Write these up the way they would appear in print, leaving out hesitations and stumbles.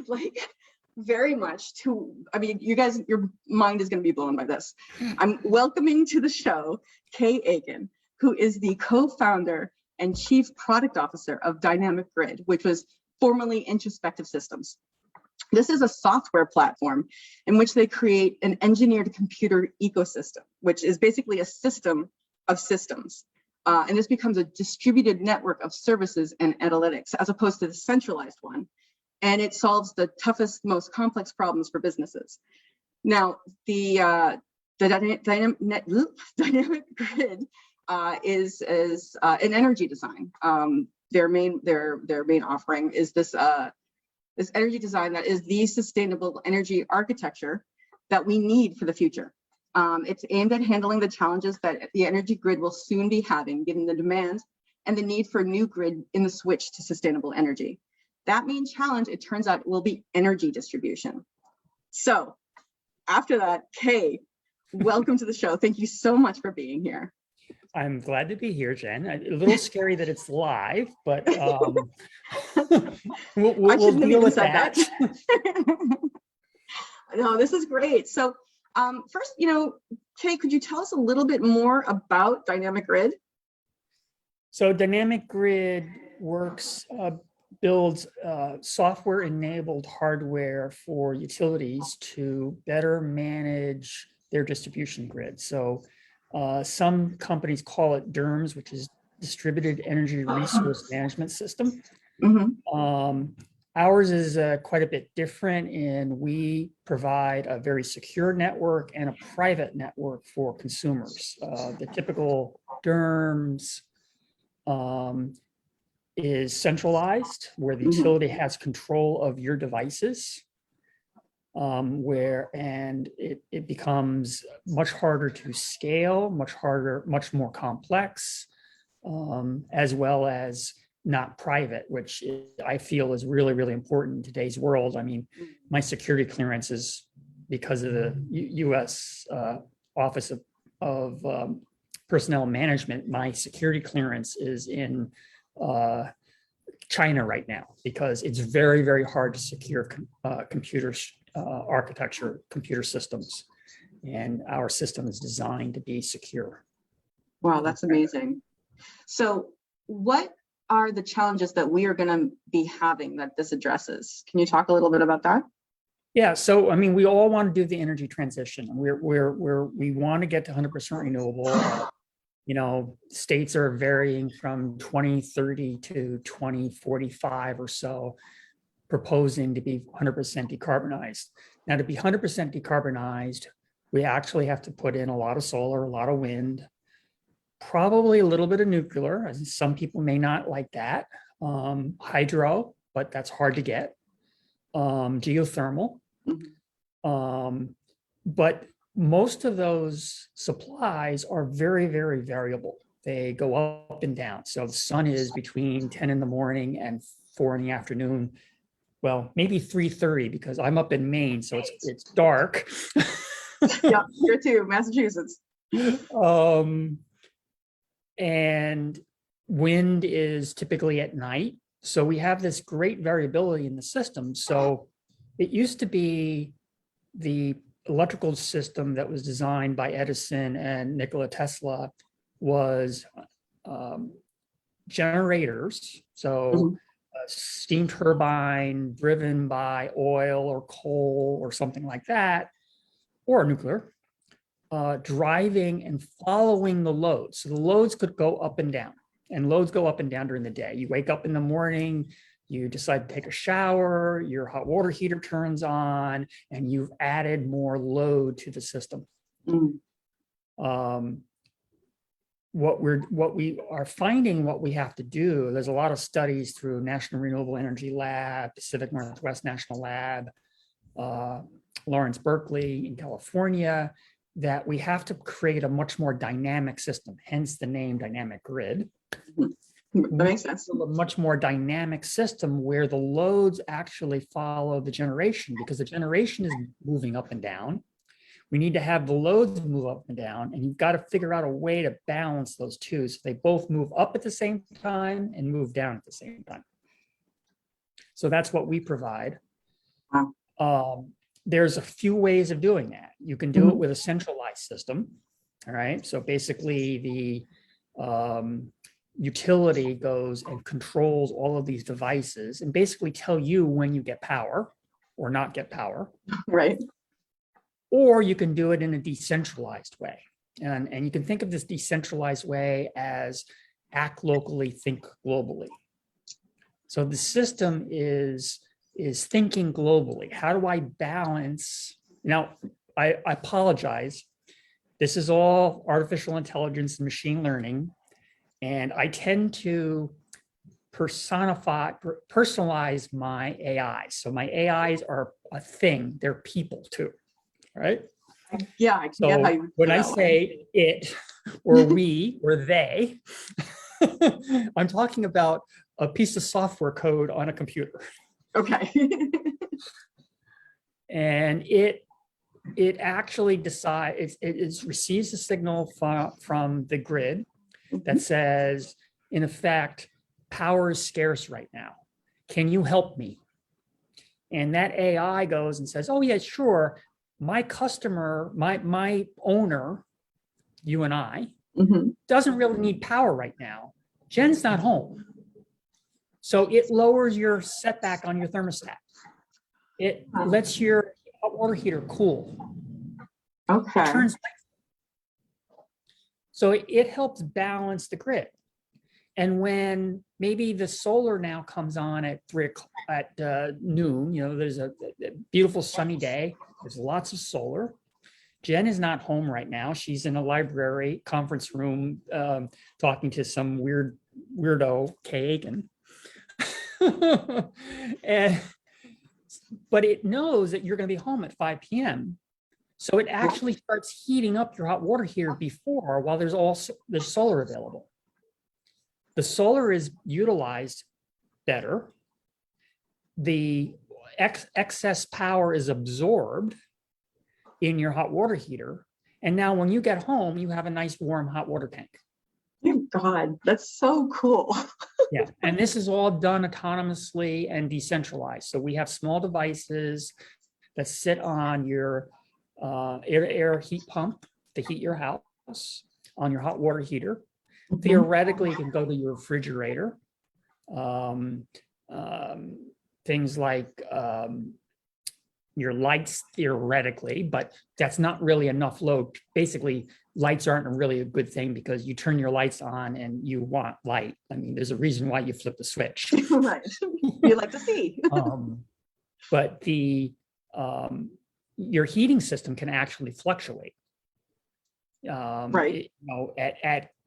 would like very much to, I mean, you guys, your mind is going to be blown by this. I'm welcoming to the show Kay Aikin, who is the co-founder and chief product officer of Dynamic Grid, which was formerly Introspective Systems. This is a software platform in which they create an engineered computer ecosystem, which is basically a system of systems. And this becomes a distributed network of services and analytics, as opposed to the centralized one. And it solves the toughest, most complex problems for businesses. Now, the Dynamic Grid is an energy design. Their main offering is this energy design that is the sustainable energy architecture that we need for the future. It's aimed at handling the challenges that the energy grid will soon be having, given the demand and the need for a new grid in the switch to sustainable energy. That main challenge, it turns out, will be energy distribution. So after that, Kay, welcome to the show. Thank you so much for being here. I'm glad to be here, Jen. A little scary that it's live, but we'll deal with that. No, this is great. So first, Kay, could you tell us a little bit more about Dynamic Grid? So Dynamic Grid builds software-enabled hardware for utilities to better manage their distribution grid. So some companies call it DERMS, which is Distributed Energy Resource Management System. Mm-hmm. Ours is quite a bit different, and we provide a very secure network and a private network for consumers. The typical DERMS is centralized, where the utility has control of your devices, it becomes much harder to scale, much more complex, as well as not private, which I feel is really, really important in today's world. I mean, my security clearance is because of the U.S. Office of Personnel Management. My security clearance is in China right now, because it's very, very hard to secure computers, architecture, computer systems, and our system is designed to be secure. Wow, that's amazing. So what are the challenges that we are going to be having that this addresses? Can you talk a little bit about that? Yeah, so I mean, we all want to do the energy transition. We want to get to 100% renewable. States are varying from 2030 to 2045 or so, proposing to be 100% decarbonized. Now, to be 100% decarbonized, we actually have to put in a lot of solar, a lot of wind, probably a little bit of nuclear, as some people may not like that, hydro, but that's hard to get, geothermal. But most of those supplies are very, very variable. They go up and down. So the sun is between 10 in the morning and 4 in the afternoon. Well, maybe 3:30, because I'm up in Maine, so it's dark. Yeah, here too, Massachusetts. And wind is typically at night. So we have this great variability in the system. So it used to be the electrical system that was designed by Edison and Nikola Tesla was generators. So a steam turbine driven by oil or coal or something like that, or nuclear, driving and following the loads. So the loads could go up and down, and loads go up and down during the day. You wake up in the morning, you decide to take a shower, your hot water heater turns on, and you've added more load to the system. What we are finding, what we have to do, there's a lot of studies through National Renewable Energy Lab, Pacific Northwest National Lab, Lawrence Berkeley in California, that we have to create a much more dynamic system, hence the name Dynamic Grid. That makes sense. A much more dynamic system where the loads actually follow the generation, because the generation is moving up and down. We need to have the loads move up and down, and you've got to figure out a way to balance those two so they both move up at the same time and move down at the same time. So that's what we provide. There's a few ways of doing that. You can do it with a centralized system. All right. So basically the utility goes and controls all of these devices and basically tell you when you get power or not get power. Right. Or you can do it in a decentralized way. And you can think of this decentralized way as act locally, think globally. So the system is thinking globally. How do I balance? Now, I apologize. This is all artificial intelligence and machine learning. And I tend to personalize my AIs. So my AIs are a thing. They're people too, right? Yeah, I can So get how you when I that way. say it or we or they, I'm talking about a piece of software code on a computer. Okay. And it actually decides, it receives a signal from the grid that says, in effect, power is scarce right now. Can you help me? And that AI goes and says, oh yeah, sure. My customer, my owner, you and I, doesn't really need power right now. Jen's not home. So it lowers your setback on your thermostat. It lets your hot water heater cool. Okay. It turns. So it helps balance the grid. And when maybe the solar now comes on at noon, you know, there's a beautiful sunny day, there's lots of solar. Jen is not home right now. She's in a library conference room talking to some weirdo, Aikin. But it knows that you're going to be home at 5 p.m. So it actually starts heating up your hot water heater before, while there's solar available. The solar is utilized better. The excess power is absorbed in your hot water heater. And now when you get home, you have a nice warm hot water tank. Thank God, that's so cool. Yeah, and this is all done autonomously and decentralized. So we have small devices that sit on your air-to-air heat pump to heat your house, on your hot water heater. Theoretically, you can go to your refrigerator. Things like your lights, theoretically, but that's not really enough load. Basically, lights aren't really a good thing because you turn your lights on and you want light. I mean, there's a reason why you flip the switch. Right. You like to see. But your heating system can actually fluctuate. Right. You know,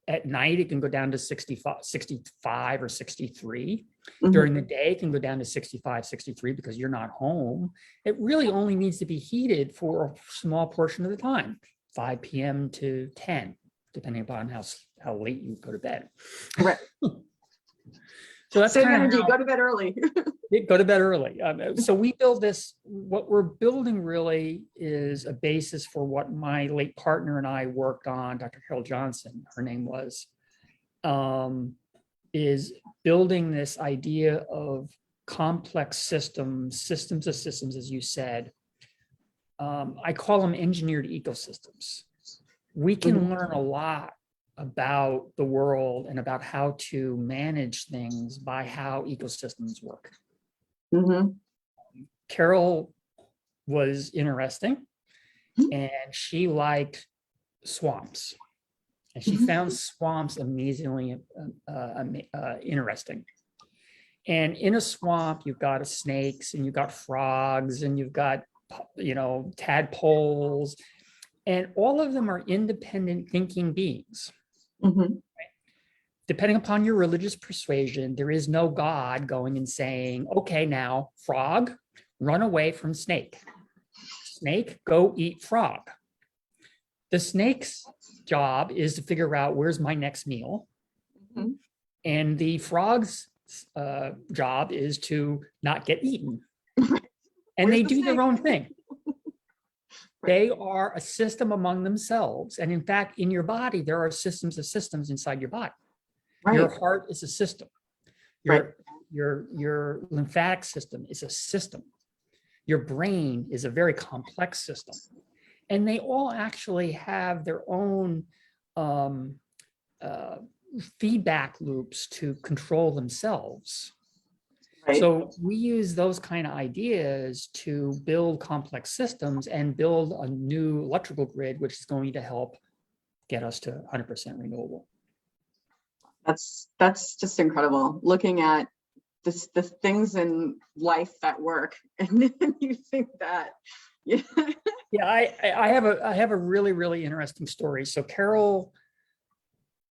at night, it can go down to 65 or 63. During the day, it can go down to 65, 63 because you're not home. It really only needs to be heated for a small portion of the time, 5 p.m. to 10, depending upon how late you go to bed. Right. So that's same kind energy. of Go to bed early. go to bed early. So we build this. What we're building really is a basis for what my late partner and I worked on. Dr. Carol Johnson, her name was, is building this idea of complex systems of systems, as you said. I call them engineered ecosystems. We can learn a lot about the world and about how to manage things by how ecosystems work. Carol was interesting, and she liked swamps, and she found swamps amazingly interesting. And in a swamp, you've got snakes, and you've got frogs, and you've got, you know, tadpoles, and all of them are independent thinking beings. Depending upon your religious persuasion, there is no God going and saying, okay, now frog, run away from snake. Snake, go eat frog. The snake's job is to figure out where's my next meal. And the frog's job is to not get eaten. And they do their own thing. They are a system among themselves. And in fact, in your body, there are systems of systems inside your body. Right. Your heart is a system. Your lymphatic system is a system. your brain is a very complex system. And they all actually have their own feedback loops to control themselves. Right. So we use those kind of ideas to build complex systems and build a new electrical grid, which is going to help get us to 100% renewable. That's just incredible. Looking at the things in life that work, and then you think that, yeah. Yeah, I have a really, really interesting story. So Carol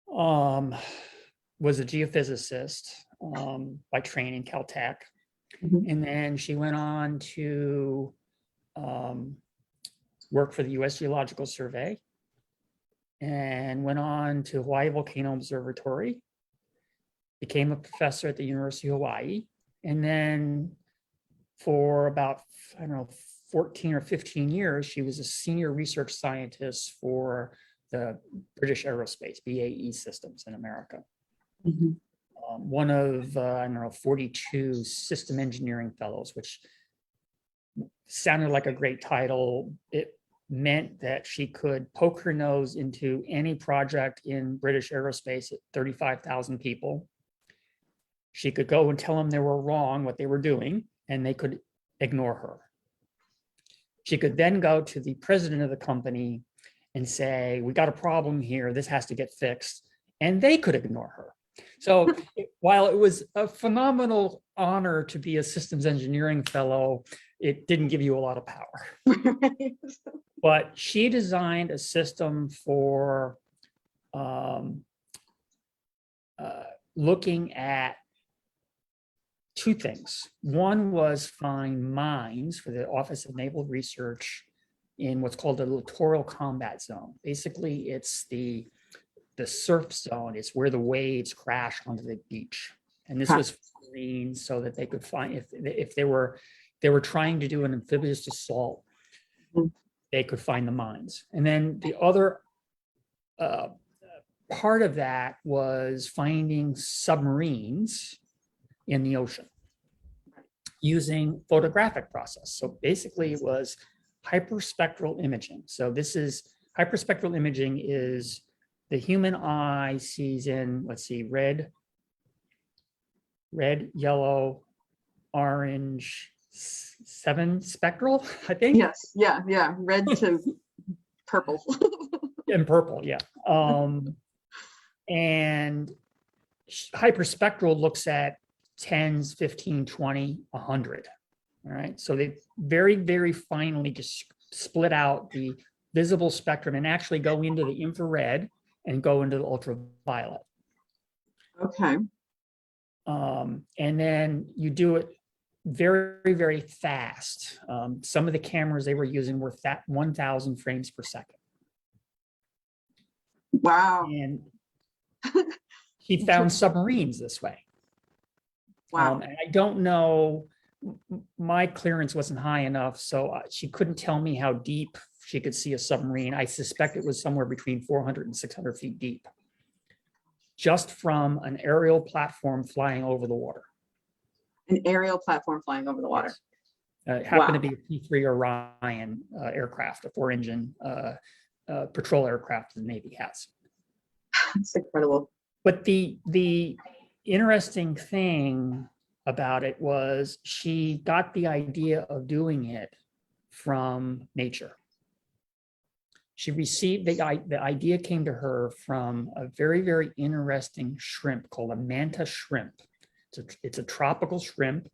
was a geophysicist by training, Caltech. Mhm. And then she went on to work for the US Geological Survey and went on to Hawaii Volcano Observatory, became a professor at the University of Hawaii. And then for about, I don't know, 14 or 15 years, she was a senior research scientist for the British Aerospace, BAE Systems in America. Mhm. One of, I don't know, 42 system engineering fellows, which sounded like a great title. It meant that she could poke her nose into any project in British aerospace at 35,000 people. She could go and tell them they were wrong, what they were doing, and they could ignore her. She could then go to the president of the company and say, we got a problem here, this has to get fixed, and they could ignore her. So while it was a phenomenal honor to be a systems engineering fellow, it didn't give you a lot of power. Right. But she designed a system for looking at two things. One was find mines for the Office of Naval Research in what's called the littoral combat zone. Basically, it's the surf zone. It's where the waves crash onto the beach. And this was green so that they could find, if they were trying to do an amphibious assault, they could find the mines. And then the other part of that was finding submarines in the ocean using photographic process. So basically it was hyperspectral imaging. So this is hyperspectral imaging is the human eye sees in, let's see, red, yellow, orange, 7 spectral, I think. Yes. Yeah. Red to purple. And purple, yeah. And hyperspectral looks at 10s, 15, 20, 100. All right. So they very, very finely just split out the visible spectrum and actually go into the infrared and go into the ultraviolet. Okay. And then you do it very, very fast. Some of the cameras they were using were 1,000 frames per second. Wow. And he found submarines this way. Wow. And I don't know, my clearance wasn't high enough, so she couldn't tell me how deep she could see a submarine. I suspect it was somewhere between 400 and 600 feet deep, just from an aerial platform flying over the water. An aerial platform flying over the water. Yes. It happened to be a P-3 Orion aircraft, a 4-engine patrol aircraft the Navy has. That's incredible. But the interesting thing about it was she got the idea of doing it from nature. She received the idea came to her from a very, very interesting shrimp called a manta shrimp. It's a tropical shrimp,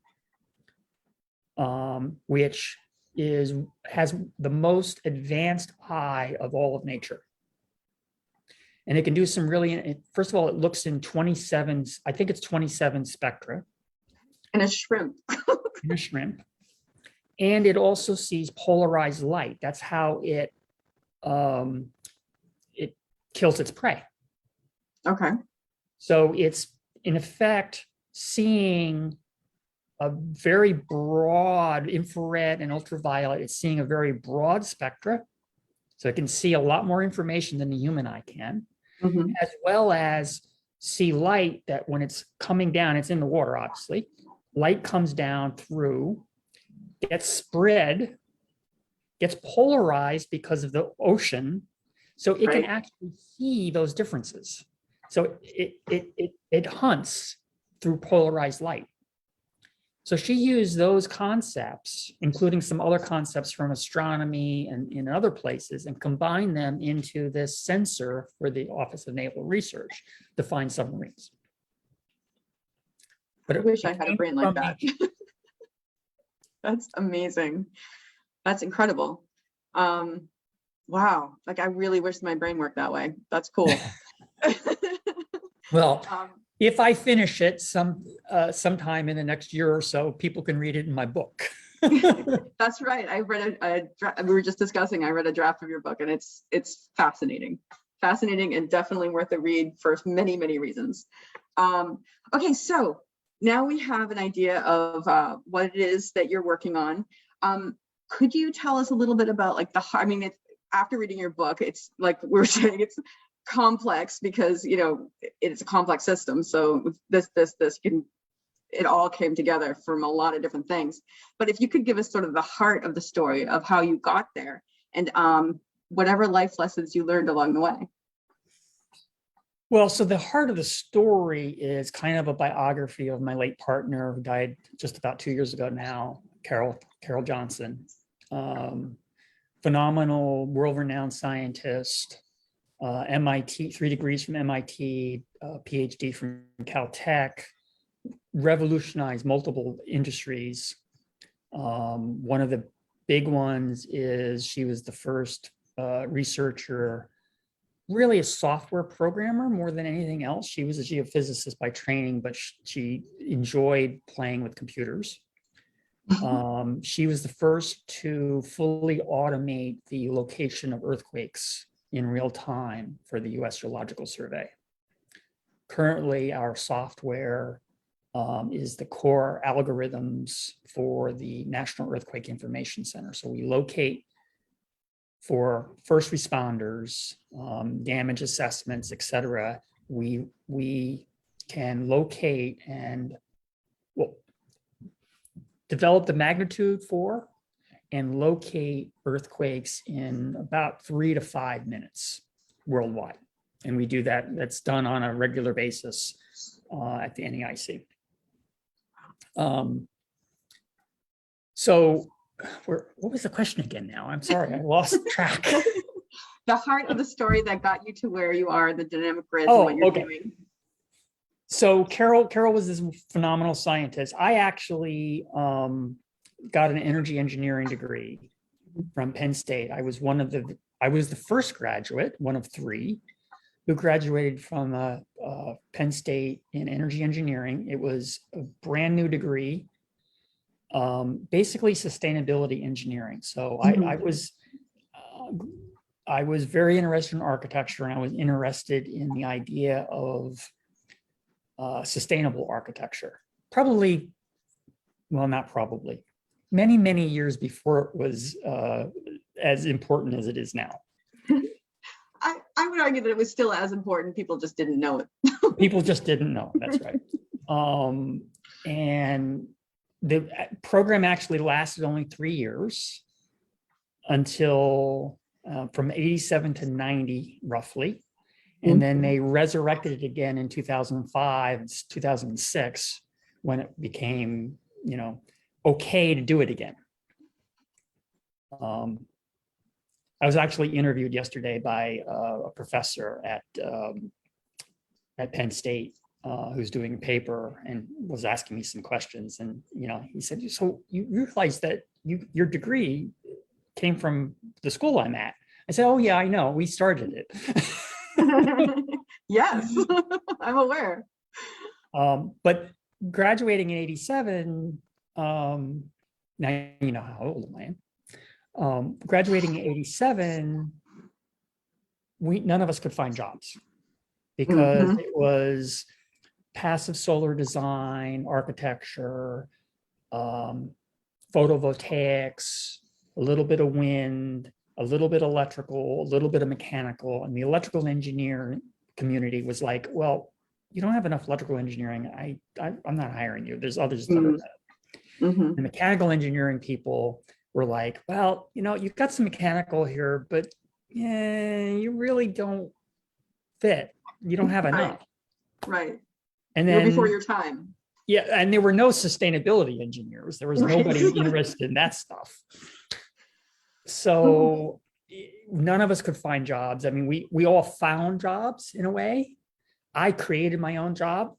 which has the most advanced eye of all of nature. And it can do some really, first of all, it looks in 27, I think it's 27 spectra. And a shrimp. In a shrimp. And it also sees polarized light. That's how it kills its prey. Okay. So it's in effect seeing a very broad infrared and ultraviolet. It's seeing a very broad spectra. So it can see a lot more information than the human eye can, as well as see light that when it's coming down, it's in the water, obviously. Light comes down through, gets spread, gets polarized because of the ocean. So it can Right. actually see those differences. So it hunts through polarized light. So she used those concepts, including some other concepts from astronomy and in other places, and combined them into this sensor for the Office of Naval Research to find submarines. But I wish I had a brain like that. nature. That's amazing. That's incredible. Wow. Like I really wish my brain worked that way. That's cool. Well, Um, if I finish it sometime in the next year or so, people can read it in my book. that's right. I read we were just discussing, I read a draft of your book and it's fascinating. Fascinating and definitely worth a read for many, many reasons. Okay, so now we have an idea of what it is that you're working on. Could you tell us a little bit about like after reading your book, it's like we were saying, it's complex because, you know, it's a complex system. So it all came together from a lot of different things. But if you could give us sort of the heart of the story of how you got there and whatever life lessons you learned along the way. Well, so the heart of the story is kind of a biography of my late partner who died just about 2 years ago now, Carol Johnson. Phenomenal, world-renowned scientist, MIT, 3 degrees from MIT, PhD from Caltech, revolutionized multiple industries. One of the big ones is she was the first researcher, really a software programmer more than anything else. She was a geophysicist by training, but she enjoyed playing with computers. She was the first to fully automate the location of earthquakes in real time for the US Geological Survey. Currently, our software is the core algorithms for the National Earthquake Information Center. So we locate for first responders, damage assessments, et cetera. We can locate and develop the magnitude for and locate earthquakes in about 3 to 5 minutes worldwide. And we do that, that's done on a regular basis at the NEIC. So what was the question again now? I'm sorry, I lost track. The heart of the story that got you to where you are, the dynamic grids and what you're doing. So Carol was this phenomenal scientist. I actually got an energy engineering degree from Penn State. I was the first graduate, one of 3, who graduated from Penn State in energy engineering. It was a brand new degree, basically sustainability engineering. So I was very interested in architecture, and I was interested in the idea of sustainable architecture. Many, many years before it was as important as it is now. I would argue that it was still as important. People just didn't know it. People just didn't know. That's right. And the program actually lasted only 3 years until from 87 to 90, roughly. And then they resurrected it again in 2005, 2006, when it became, okay to do it again. I was actually interviewed yesterday by a professor at Penn State who's doing a paper and was asking me some questions. And, he said, so you realize that your degree came from the school I'm at? I said, oh yeah, I know, we started it. Yes, I'm aware. But graduating in 87, now you know how old I am. Graduating in 87, none of us could find jobs because it was passive solar design, architecture, photovoltaics, a little bit of wind, a little bit electrical, a little bit of mechanical. And the electrical engineering community was like, well, you don't have enough electrical engineering. I'm not hiring you. There's others that are better. Mhm. The mechanical engineering people were like, well, you've got some mechanical here, but yeah, you really don't fit. You don't have Right. enough. Right. And You're before then, your time. yeah, and there were no sustainability engineers. There was Right. nobody interested in that stuff. So none of us could find jobs. I mean, we all found jobs in a way. I created my own job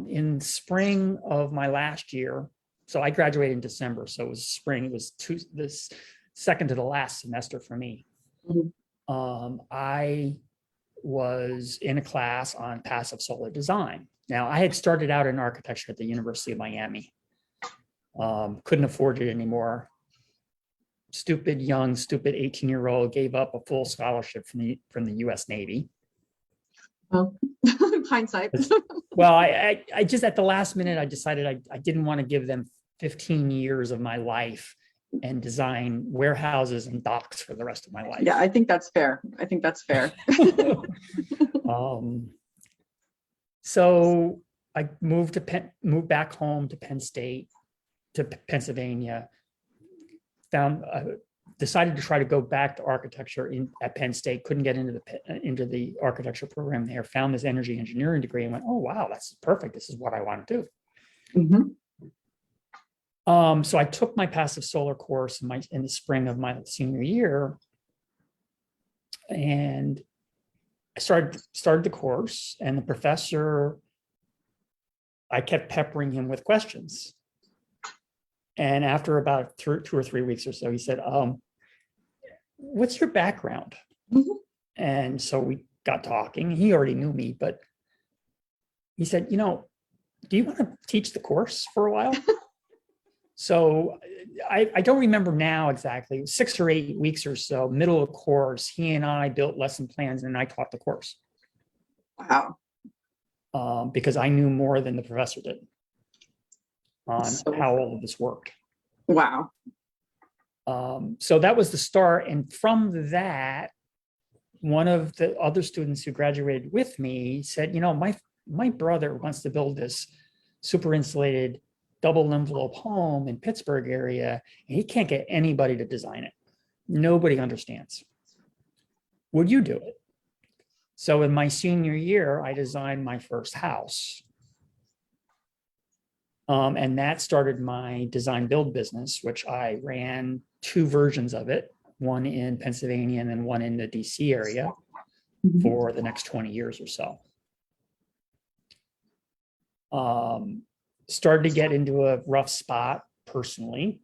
in spring of my last year. So I graduated in December. So it was spring. It was this second to the last semester for me. Mhm. I was in a class on passive solar design. Now, I had started out in architecture at the University of Miami. Couldn't afford it anymore. Stupid 18-year-old gave up a full scholarship from the U.S. Navy. Well, hindsight. Well, I just at the last minute, I decided I didn't want to give them 15 years of my life and design warehouses and docks for the rest of my life. Yeah, I think that's fair. So I moved back home to Penn State, to Pennsylvania. Decided to try to go back to architecture at Penn State. Couldn't get into the architecture program there. Found this energy engineering degree and went, oh wow, that's perfect. This is what I want to do. Mm-hmm. So I took my passive solar course in the spring of my senior year, and I started the course. And the professor, I kept peppering him with questions. And after about 2 or 3 weeks or so, he said, what's your background? Mm-hmm. And so we got talking. He already knew me, but he said, do you want to teach the course for a while? So I don't remember now exactly, 6 or 8 weeks or so, middle of the course, he and I built lesson plans and I taught the course. Wow. Because I knew more than the professor did on how all of this worked. Wow. So that was the start. And from that, one of the other students who graduated with me said, my brother wants to build this super insulated double envelope home in Pittsburgh area, and he can't get anybody to design it. Nobody understands. Would you do it? So in my senior year, I designed my first house. And that started my design build business, which I ran 2 versions of it, one in Pennsylvania and then one in the DC area for the next 20 years or so. Started to get into a rough spot personally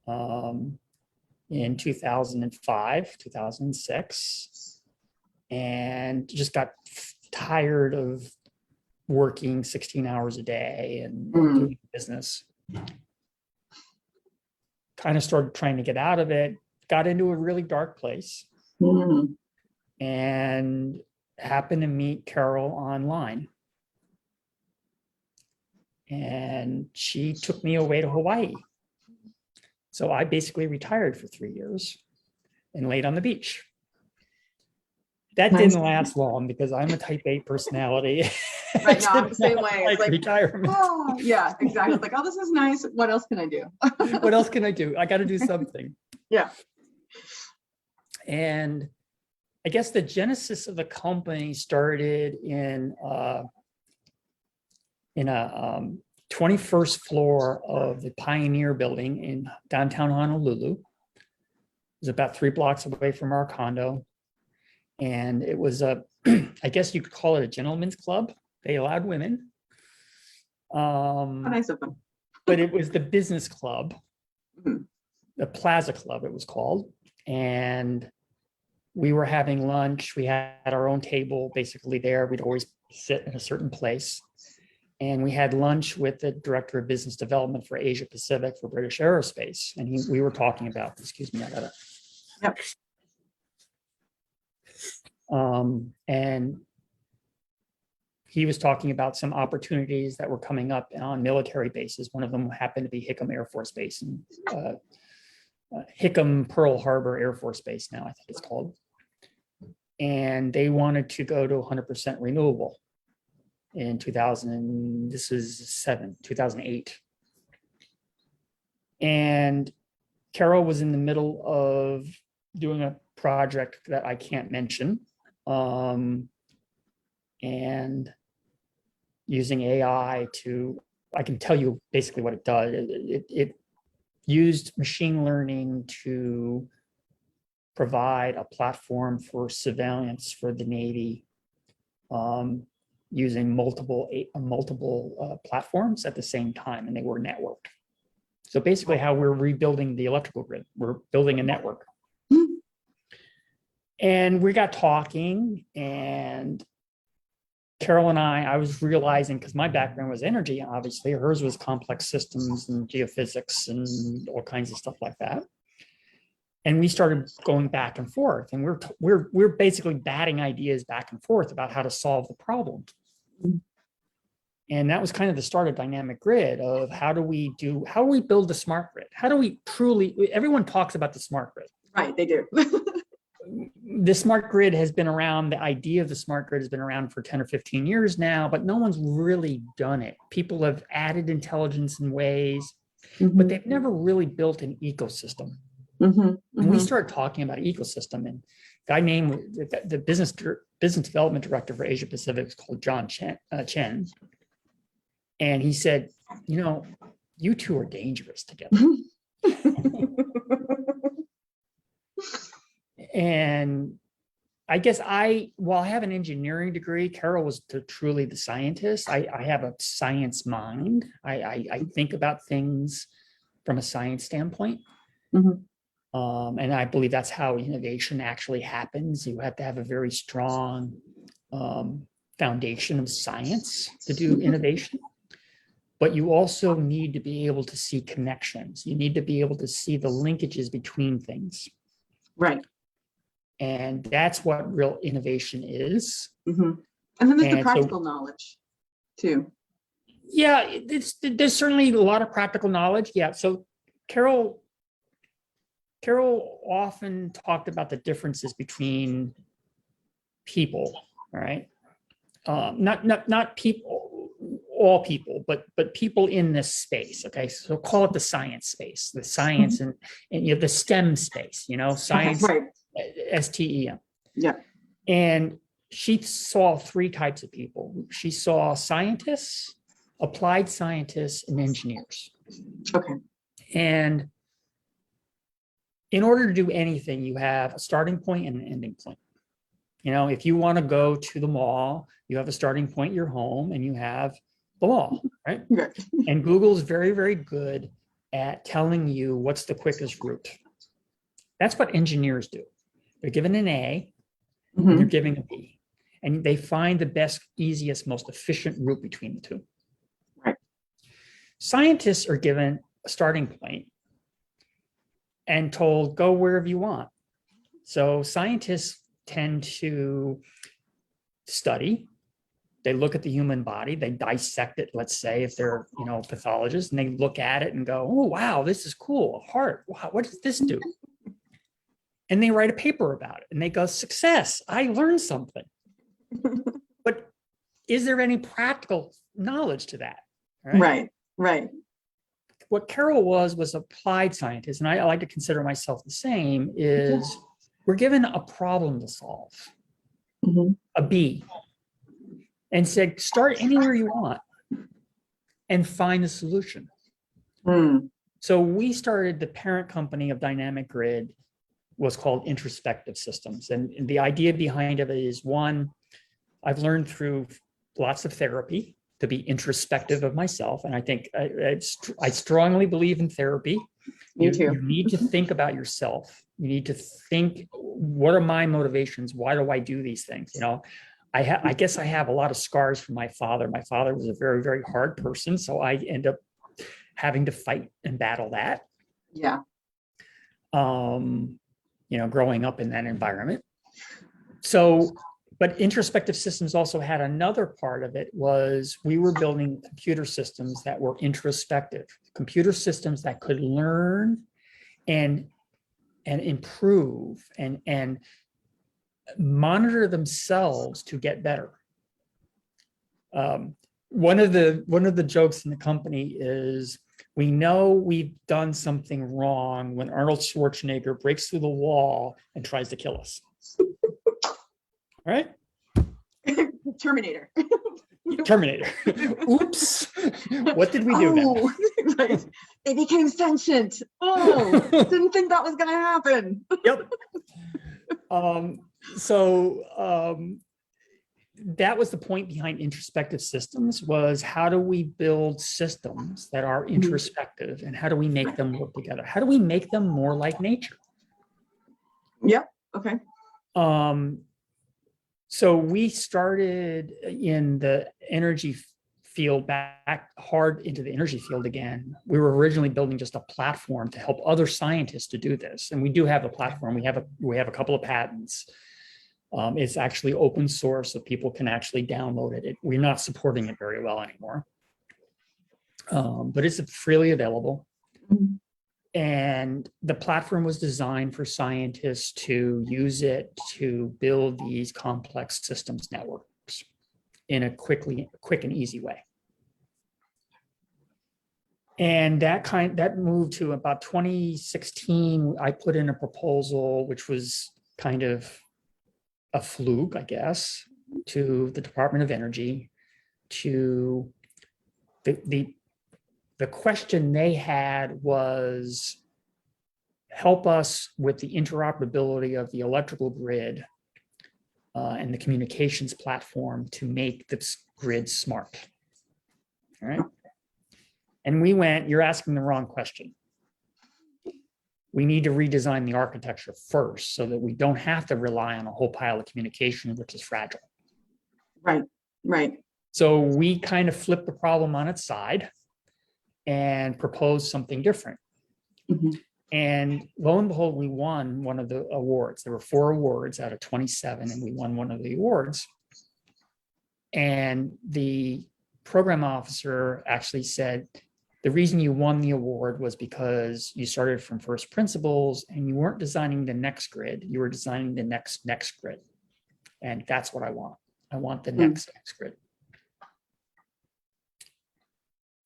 in 2005, 2006, and just got tired of working 16 hours a day and doing business. Kind of started trying to get out of it, got into a really dark place, and happened to meet Carol online. And she took me away to Hawaii. So I basically retired for 3 years and laid on the beach. That didn't last long because I'm a type A personality. Right now, I'm the same way. It's like retirement. Oh, yeah, exactly. It's like, oh, this is nice. What else can I do? What else can I do? I got to do something. Yeah. And I guess the genesis of the company started in a 21st floor of the Pioneer Building in downtown Honolulu. It was about 3 blocks away from our condo. And it was I guess you could call it a gentleman's club. They allowed women. Nice of them. But it was the business club, the Plaza Club, it was called. And we were having lunch. We had our own table basically there. We'd always sit in a certain place. And we had lunch with the director of business development for Asia Pacific for British Aerospace. And we were talking about, excuse me, I got it. Yep. And he was talking about some opportunities that were coming up on military bases. One of them happened to be Hickam Air Force Base, and Hickam Pearl Harbor Air Force Base now, I think it's called. And they wanted to go to 100% renewable in 2008. And Carol was in the middle of doing a project that I can't mention, and using AI to, I can tell you basically what it does. It used machine learning to provide a platform for surveillance for the Navy, using multiple platforms at the same time, and they were networked. So basically how we're rebuilding the electrical grid, we're building a network. And we got talking, and Carol and I was realizing, because my background was energy, obviously, hers was complex systems and geophysics and all kinds of stuff like that. And we started going back and forth, and we're basically batting ideas back and forth about how to solve the problem. And that was kind of the start of Dynamic Grid, of how do we build the smart grid? How do we truly, everyone talks about the smart grid. Right, they do. The smart grid has been around, the idea of the smart grid has been around for 10 or 15 years now, but no one's really done it. People have added intelligence in ways, but they've never really built an ecosystem. When we started talking about ecosystem, and a guy named the business development director for Asia Pacific is called John Chen. And he said, you two are dangerous together. And I guess while I have an engineering degree, Carol was truly the scientist. I have a science mind. I think about things from a science standpoint. And I believe that's how innovation actually happens. You have to have a very strong foundation of science to do innovation. But you also need to be able to see connections. You need to be able to see the linkages between things. Right. And that's what real innovation is. And then there's the practical knowledge too. Yeah, there's certainly a lot of practical knowledge. Yeah. So Carol often talked about the differences between people, right? Not people, all people, but people in this space. Okay, so call it the science space, the science and the STEM space. Science, right. STEM. Yeah. And she saw three types of people. She saw scientists, applied scientists, and engineers. Okay. And in order to do anything, you have a starting point and an ending point. If you want to go to the mall, you have a starting point, your home, and you have the mall, right? Right. And Google's very, very good at telling you what's the quickest route. That's what engineers do. They're given an A, and they're given a B, and they find the best, easiest, most efficient route between the two. Right. Scientists are given a starting point and told, go wherever you want. So scientists tend to study. They look at the human body, they dissect it, let's say, if they're, pathologists, and they look at it and go, oh, wow, this is cool. A heart. Wow, what does this do? And they write a paper about it and they go, success, I learned something. But is there any practical knowledge to that? Right. What Carol was applied scientist, and I like to consider myself the same, is we're given a problem to solve, a B, and said, start anywhere you want and find the solution. So we started, the parent company of Dynamic Grid was called Introspective Systems. And the idea behind it is, one, I've learned through lots of therapy to be introspective of myself. And I think I strongly believe in therapy. Me too. You need to think about yourself. You need to think, what are my motivations? Why do I do these things? I guess I have a lot of scars from my father. My father was a very, very hard person. So I end up having to fight and battle that. Yeah. Growing up in that environment. So, but Introspective Systems also had another part of it, was we were building computer systems that were introspective, computer systems that could learn and improve and monitor themselves to get better. One of the jokes in the company is, We know we've done something wrong when Arnold Schwarzenegger breaks through the wall and tries to kill us. Right? Terminator. Terminator. Oops. What did we do now? Right. They became sentient. Oh, didn't think that was going to happen. Yep. That was the point behind introspective systems, was how do we build systems that are introspective, and how do we make them work together? How do we make them more like nature? Yep. Okay. So we started in the energy field, back hard into the energy field again. We were originally building just a platform to help other scientists to do this. And we do have a platform. We have a couple of patents. It's actually open source, so people can actually download it. We're not supporting it very well anymore, but it's freely available. And the platform was designed for scientists to use it to build these complex systems networks in a quick and easy way. And that moved to about 2016. I put in a proposal, which was kind of a fluke, I guess, to the Department of Energy. To the question they had was, help us with the interoperability of the electrical grid and the communications platform to make this grid smart. All right. And we went, you're asking the wrong question. We need to redesign the architecture first so that we don't have to rely on a whole pile of communication, which is fragile. Right, right. So we kind of flipped the problem on its side and proposed something different. And lo and behold, we won one of the awards. There were 4 awards out of 27, and we won one of the awards. And the program officer actually said, the reason you won the award was because you started from first principles and you weren't designing the next grid, you were designing the next grid. And that's what I want. I want the next grid.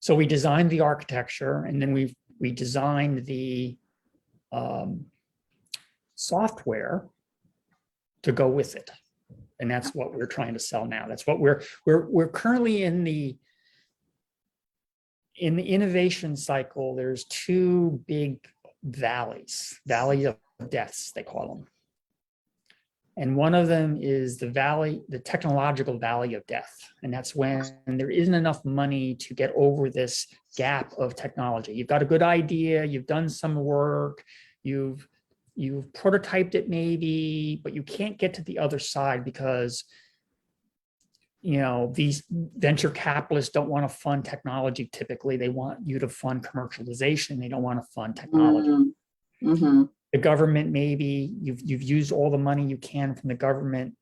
So we designed the architecture, and then we designed the software to go with it. And that's what we're trying to sell now. That's what we're currently in the innovation cycle. There's 2 big valleys of deaths, they call them. And one of them is the technological valley of death. And that's when there isn't enough money to get over this gap of technology. You've got a good idea, you've done some work, you've prototyped it maybe, but you can't get to the other side because, you know, these venture capitalists don't want to fund technology. Typically, they want you to fund commercialization. They don't want to fund technology. The government, maybe you've used all the money you can from the government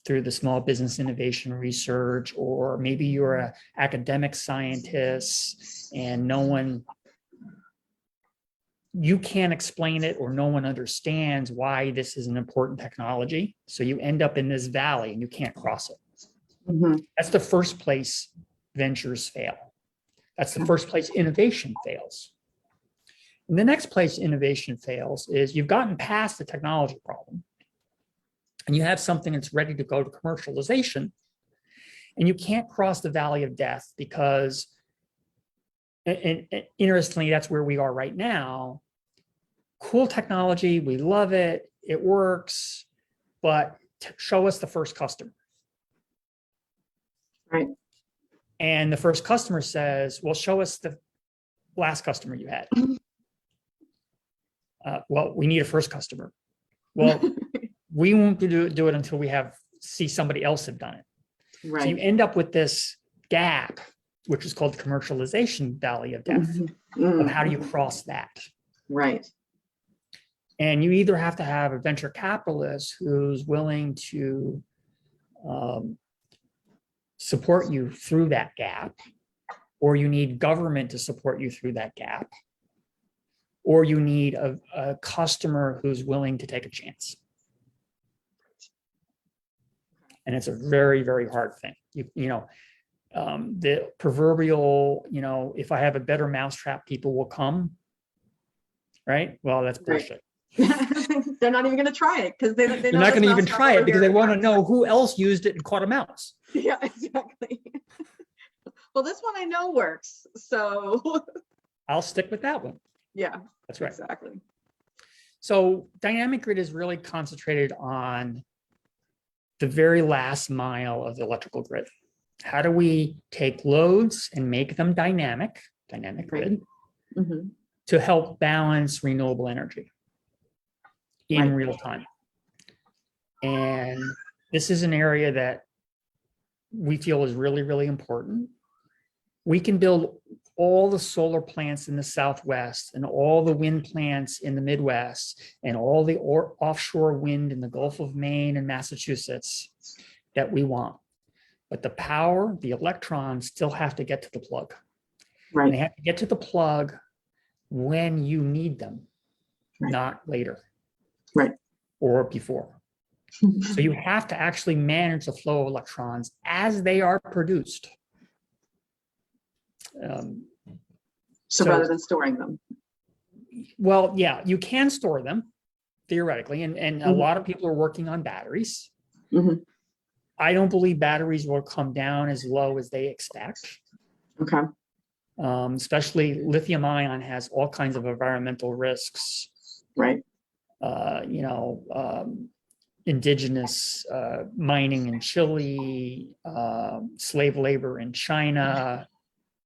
through the small business innovation research, or maybe you're an academic scientist and you can't explain it, or no one understands why this is an important technology. So you end up in this valley and you can't cross it. That's the first place ventures fail. That's the first place innovation fails. And the next place innovation fails is you've gotten past the technology problem and you have something that's ready to go to commercialization, and you can't cross the valley of death because, and interestingly, that's where we are right now. Cool technology, we love it, it works, but show us the first customer. Right. And the first customer says, well, show us the last customer you had. Well, we need a first customer. Well, we won't do it until we see somebody else have done it. Right. So you end up with this gap, which is called the commercialization valley of death. Of how do you cross that? Right. And you either have to have a venture capitalist who's willing to support you through that gap, or you need government to support you through that gap, or you need a customer who's willing to take a chance. And it's a very, very hard thing. The proverbial, if I have a better mousetrap, people will come. Right? Well, that's bullshit. They're not even going to try it because they They're know not this going to even mousetrap try over it because here they want to is know who else used it and caught a mouse. Yeah, exactly. Well, this one I know works, so I'll stick with that one. yeah, That's right. exactly. So dynamic grid is really concentrated on the very last mile of the electrical grid. How do we take loads and make them dynamic grid, Mm-hmm. to help balance renewable energy in Right. real time? And this is an area that we feel is really, really important. We can build all the solar plants in the Southwest and all the wind plants in the Midwest and all the offshore wind in the Gulf of Maine and Massachusetts that we want. But the power, the electrons still have to get to the plug. Right. And they have to get to the plug when you need them, Right. not later. Right. Or before. So you have to actually manage the flow of electrons as they are produced. So rather than storing them. Well, yeah, you can store them theoretically, and a lot of people are working on batteries. Mm-hmm. I don't believe batteries will come down as low as they expect. Okay. Especially lithium ion has all kinds of environmental risks. Right. Indigenous mining in Chile, slave labor in China.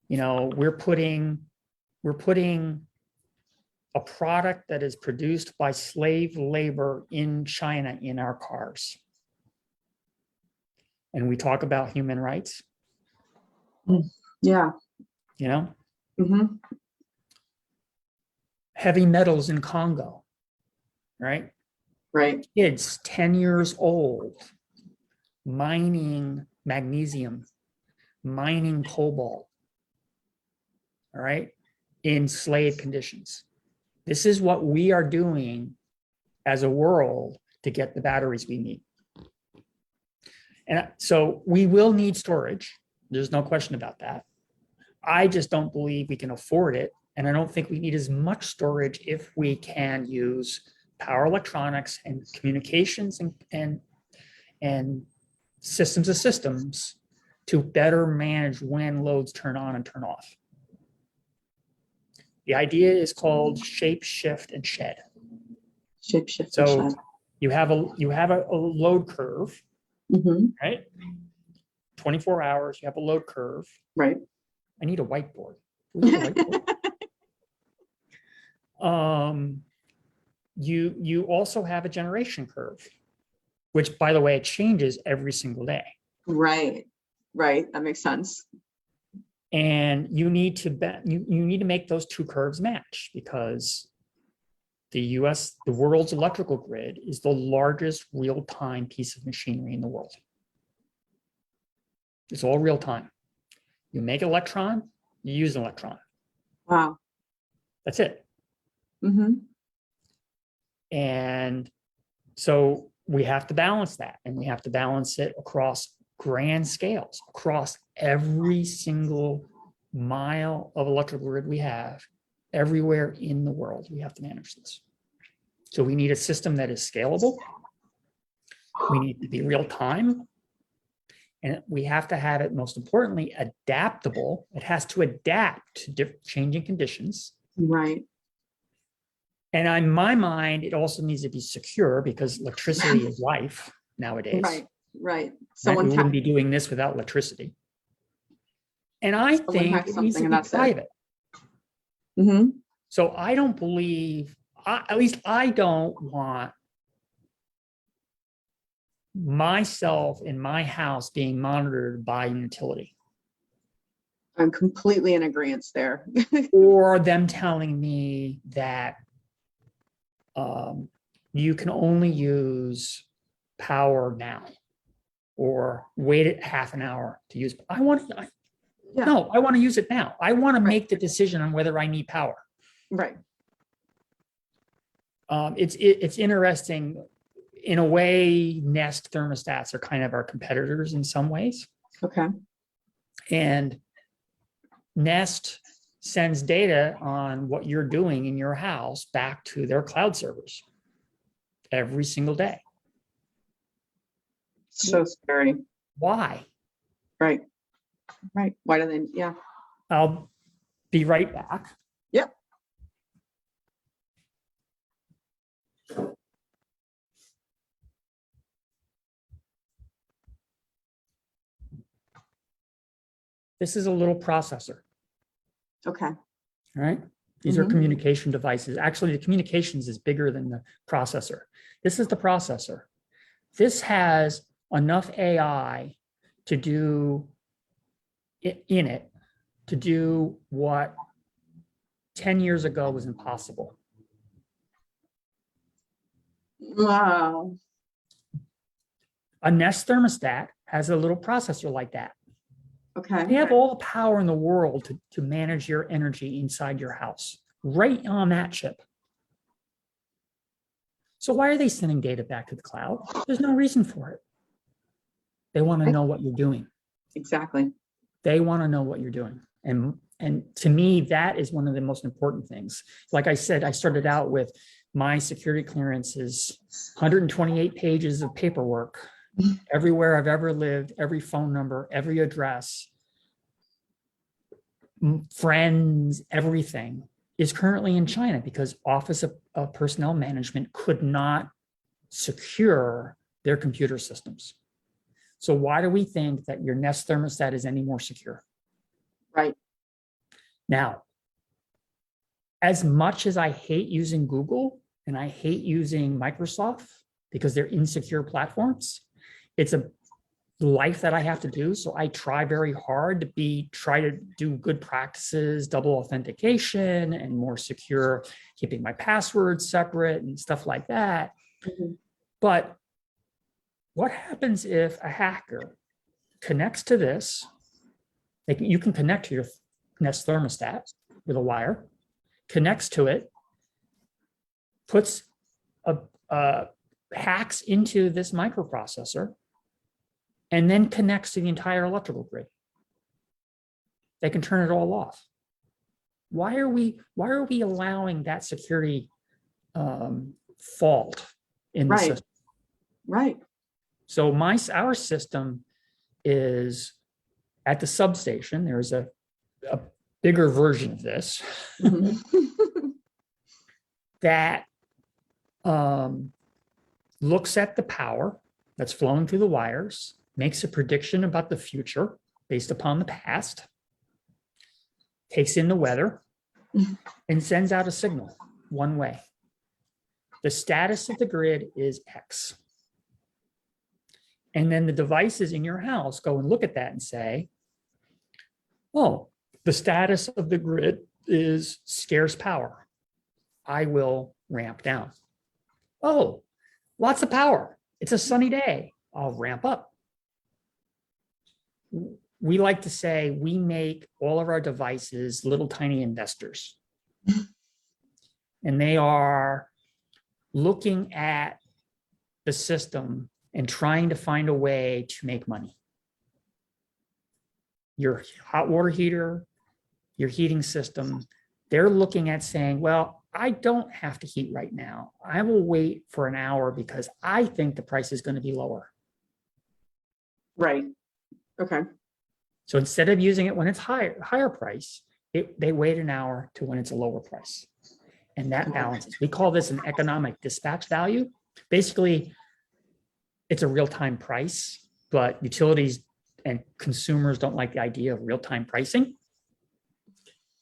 We're putting a product that is produced by slave labor in China in our cars. And we talk about human rights. Yeah. Mm-hmm. Heavy metals in Congo, right? Right. Kids 10 years old mining magnesium, mining cobalt, all right, in slave conditions. This is what we are doing as a world to get the batteries we need. And so we will need storage. There's no question about that. I just don't believe we can afford it. And I don't think we need as much storage if we can use power electronics and communications and systems of systems to better manage when loads turn on and turn off. The idea is called shape, shift, and shed. Shape, shift, So and shed. you have a load curve, right? 24 hours, you have a load curve. Right. I need a whiteboard. We have a whiteboard. You also have a generation curve, which, by the way, it changes every single day. Right. That makes sense. And you need to make those two curves match, because the world's electrical grid is the largest real-time piece of machinery in the world. It's all real time. You make an electron, you use an electron. Wow. That's it. Mm-hmm. And so we have to balance that, and we have to balance it across grand scales, across every single mile of electrical grid we have, everywhere in the world. We have to manage this. So we need a system that is scalable. We need to be real time. And we have to have it, most importantly, adaptable. It has to adapt to changing conditions. Right. And in my mind, it also needs to be secure, because electricity is life nowadays. Right. We wouldn't be doing this without electricity. And I think it needs to be private. Mm-hmm. So I don't believe, at least I don't want myself in my house being monitored by a utility. I'm completely in agreement there. Or them telling me that you can only use power now, or wait it half an hour to use. I want to use it now. I want to make the decision on whether I need power. Right. It's interesting. In a way, Nest thermostats are kind of our competitors in some ways. Okay. And Nest sends data on what you're doing in your house back to their cloud servers every single day. So scary. Why? Right. Right. Why do they? Yeah. I'll be right back. Yep. This is a little processor. Okay. All right. These are communication devices. Actually, the communications is bigger than the processor. This is the processor. This has enough AI to do in it to do what 10 years ago was impossible. Wow. A Nest thermostat has a little processor like that. Okay. They have all the power in the world to manage your energy inside your house, right on that chip. So why are they sending data back to the cloud? There's no reason for it. They want to know what you're doing. Exactly. They want to know what you're doing. And to me, that is one of the most important things. Like I said, I started out with my security clearances, 128 pages of paperwork, everywhere I've ever lived, every phone number, every address, friends, everything is currently in China because Office of Personnel Management could not secure their computer systems. So why do we think that your Nest thermostat is any more secure? Right. Now, as much as I hate using Google and I hate using Microsoft because they're insecure platforms, it's a life that I have to do. So I try very hard to try to do good practices, double authentication and more secure, keeping my passwords separate and stuff like that. But what happens if a hacker connects to this? Like you can connect to your Nest thermostat with a wire, connects to it, puts hacks into this microprocessor, and then connects to the entire electrical grid. They can turn it all off. Why are we allowing that security fault in the system? Right. So our system is at the substation. There's a bigger version of this that looks at the power that's flowing through the wires, makes a prediction about the future based upon the past, takes in the weather, and sends out a signal one way. The status of the grid is X. And then the devices in your house go and look at that and say, oh, the status of the grid is scarce power. I will ramp down. Oh, lots of power. It's a sunny day. I'll ramp up. We like to say we make all of our devices little tiny investors. And they are looking at the system and trying to find a way to make money. Your hot water heater, your heating system, they're looking at saying, well, I don't have to heat right now. I will wait for an hour because I think the price is going to be lower. Right. Okay. So instead of using it when it's higher price, they wait an hour to when it's a lower price. And that balances. We call this an economic dispatch value. Basically, it's a real-time price, but utilities and consumers don't like the idea of real-time pricing.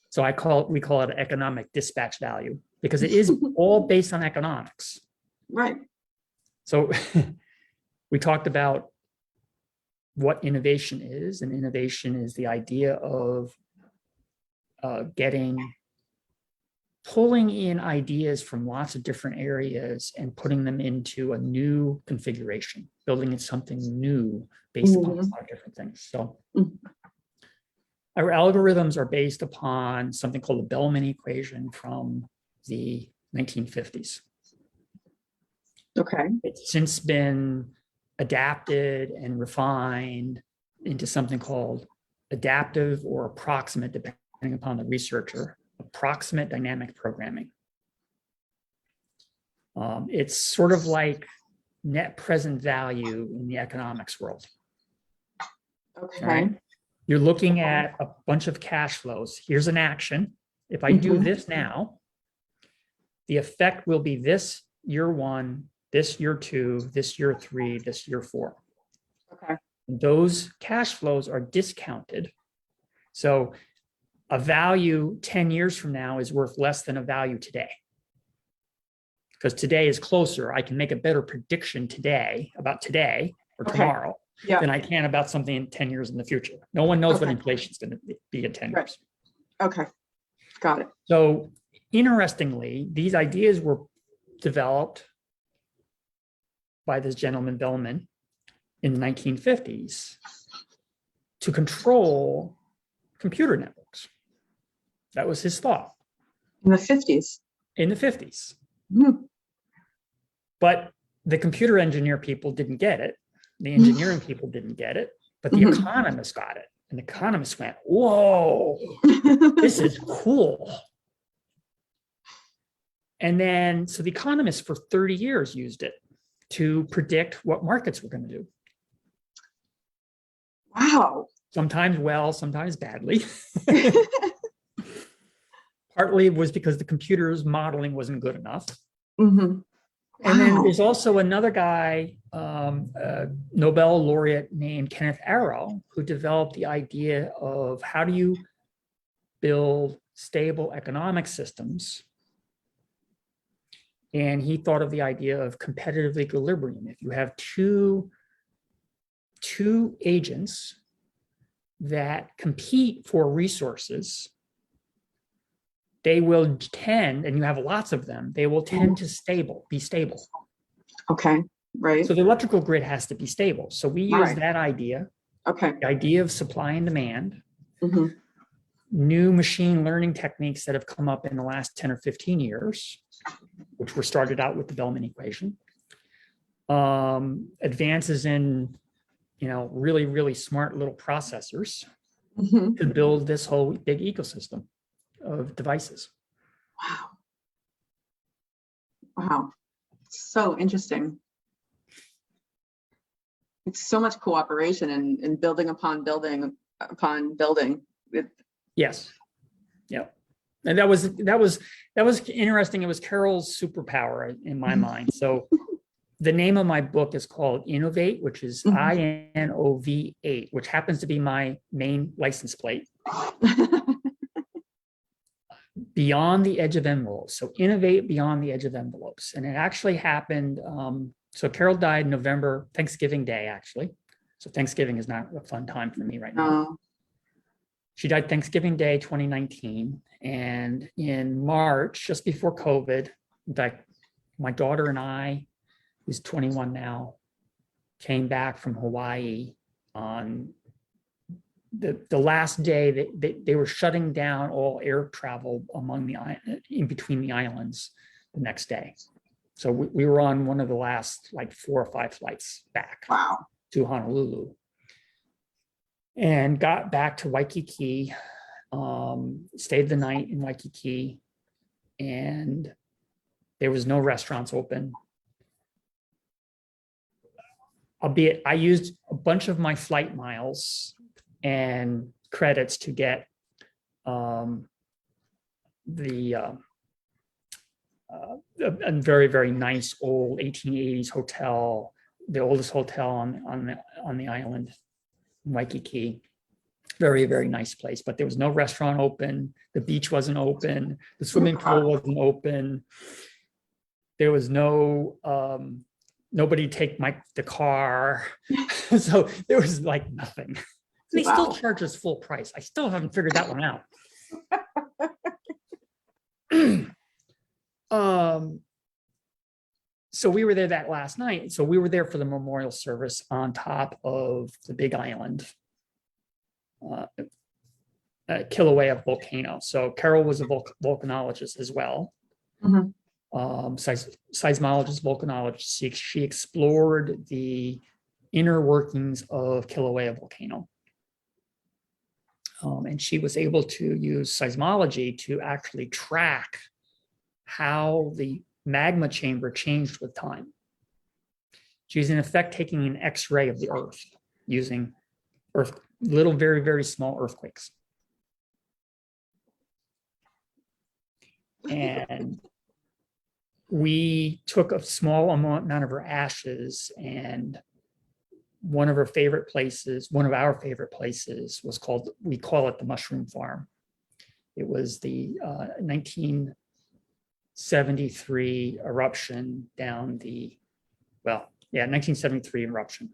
So we call it economic dispatch value because it is all based on economics. Right. So we talked about what innovation is, and innovation is the idea of pulling in ideas from lots of different areas and putting them into a new configuration, building it something new based upon a lot of different things. So our algorithms are based upon something called the Bellman equation from the 1950s. Okay. It's since been adapted and refined into something called adaptive or approximate, depending upon the researcher, approximate dynamic programming. It's sort of like net present value in the economics world. Okay. Right? You're looking at a bunch of cash flows. Here's an action. If I do this now, the effect will be this year one, this year two, this year three, this year four. Okay. Those cash flows are discounted. So a value 10 years from now is worth less than a value today. Because today is closer. I can make a better prediction today about today or tomorrow than I can about something in 10 years in the future. No one knows what inflation is going to be in 10 years. Okay. Got it. So interestingly, these ideas were developed by this gentleman, Bellman, in the 1950s to control computer networks. That was his thought. In the 50s. In the 50s. Mm-hmm. But the computer engineer people didn't get it. The engineering people didn't get it, but the economists got it. And the economists went, whoa, this is cool. And then, so the economists for 30 years used it to predict what markets were going to do. Wow. Sometimes well, sometimes badly. Partly it was because the computer's modeling wasn't good enough. And then there's also another guy, Nobel laureate named Kenneth Arrow, who developed the idea of how do you build stable economic systems. And he thought of the idea of competitive equilibrium. If you have two agents that compete for resources, they will tend, and you have lots of them, they will tend to be stable. Okay, right. So the electrical grid has to be stable. So we use that idea, the idea of supply and demand, new machine learning techniques that have come up in the last 10 or 15 years, which were started out with the Bellman equation, advances in, really, really smart little processors to build this whole big ecosystem of devices. Wow. So interesting. It's so much cooperation and building upon building upon building. Yes. Yeah. And that was interesting. It was Carol's superpower in my mind. So the name of my book is called Innovate, which is INOV8, which happens to be my main license plate. Beyond the edge of envelopes. So innovate beyond the edge of envelopes. And it actually happened. So Carol died November, Thanksgiving Day, actually. So Thanksgiving is not a fun time for me right now. She died Thanksgiving Day, 2019. And in March, just before COVID, in fact, my daughter and I, who's 21 now, came back from Hawaii on the last day that they were shutting down all air travel in between the islands the next day. So we were on one of the last 4 or 5 flights back to Honolulu, and got back to Waikiki, stayed the night in Waikiki, and there was no restaurants open. Albeit I used a bunch of my flight miles and credits to get a very, very nice old 1880s hotel, the oldest hotel on the island in Waikiki. Very, very nice place, but there was no restaurant open. The beach wasn't open. The swimming pool wasn't open. There was nobody take the car. So there was nothing. They still charge us full price. I still haven't figured that one out. So we were there that last night. So we were there for the memorial service on top of the Big Island, Kilauea volcano. So Carol was a volcanologist as well. Seismologist, volcanologist. She explored the inner workings of Kilauea volcano. And she was able to use seismology to actually track how the magma chamber changed with time. She's in effect taking an X-ray of the Earth using little, very, very small earthquakes. And we took a small amount of her ashes, and one of our favorite places was called, we call it the Mushroom Farm. It was the 1973 eruption down the, 1973 eruption.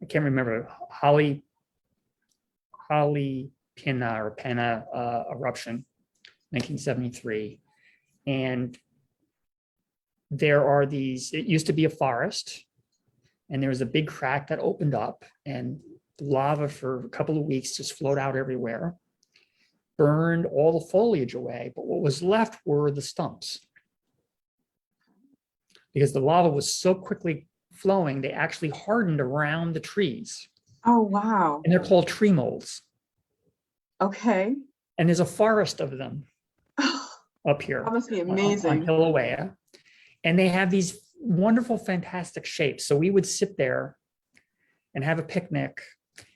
I can't remember, Penna eruption, 1973. And there are these, it used to be a forest, and there was a big crack that opened up, and lava for a couple of weeks just flowed out everywhere, burned all the foliage away, but what was left were the stumps. Because the lava was so quickly flowing, they actually hardened around the trees. Oh, wow. And they're called tree molds. Okay. And there's a forest of them up here. That must be on amazing. Kilauea. And they have these wonderful, fantastic shapes. So we would sit there and have a picnic